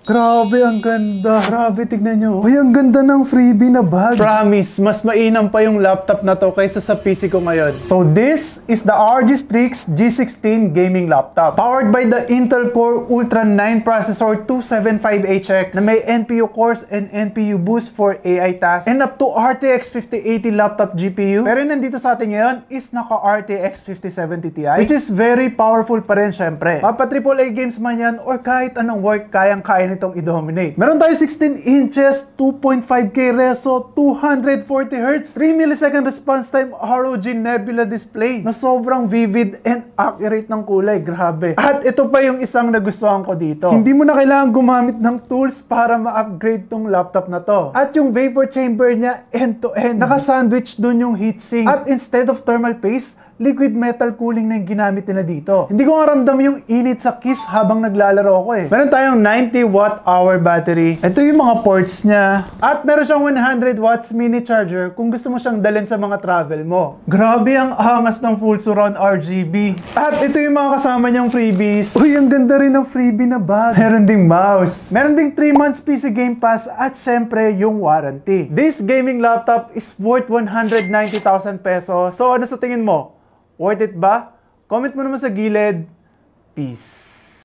Grabe, ang ganda. Grabe, tignan nyo. Uy, ang ganda ng freebie na bag. Promise, mas mainam pa yung laptop na to kaysa sa PC ko ngayon. So this is the ROG Strix G16 gaming laptop. Powered by the Intel Core Ultra 9 processor 275HX na may NPU cores and NPU boost for AI tasks and up to RTX 5080 laptop GPU. Pero nandito sa atin ngayon is naka RTX 5070 Ti, which is very powerful pa rin syempre. Mapa AAA games man yan or kahit anong work kayang-kaya nitong i-dominate. Meron tayo 16 inches, 2.5K reso, 240Hz, 3 millisecond response time ROG Nebula display na sobrang vivid and accurate ng kulay. Grabe. At ito pa yung isang nagustuhan ko dito. Hindi mo na kailangan gumamit ng tools para ma-upgrade tong laptop na to. At yung vapor chamber niya end-to-end. Naka-sandwich dun yung heatsink. At instead of thermal paste, liquid metal cooling na yung ginamit nila dito. Hindi ko nga ramdam yung init sa keys habang naglalaro ako eh. Meron tayong 90 watt-hour battery. Ito yung mga ports niya. At meron siyang 100 watts mini charger kung gusto mo siyang dalhin sa mga travel mo. Grabe ang angas ng full surround RGB. At ito yung mga kasama niyang freebies. Uy, ang ganda rin ng freebie na bag. Meron ding mouse. Meron ding 3 months PC Game Pass at syempre yung warranty. This gaming laptop is worth 190,000 pesos. So ano sa tingin mo? Worth it ba? Comment mo naman sa gilid. Peace.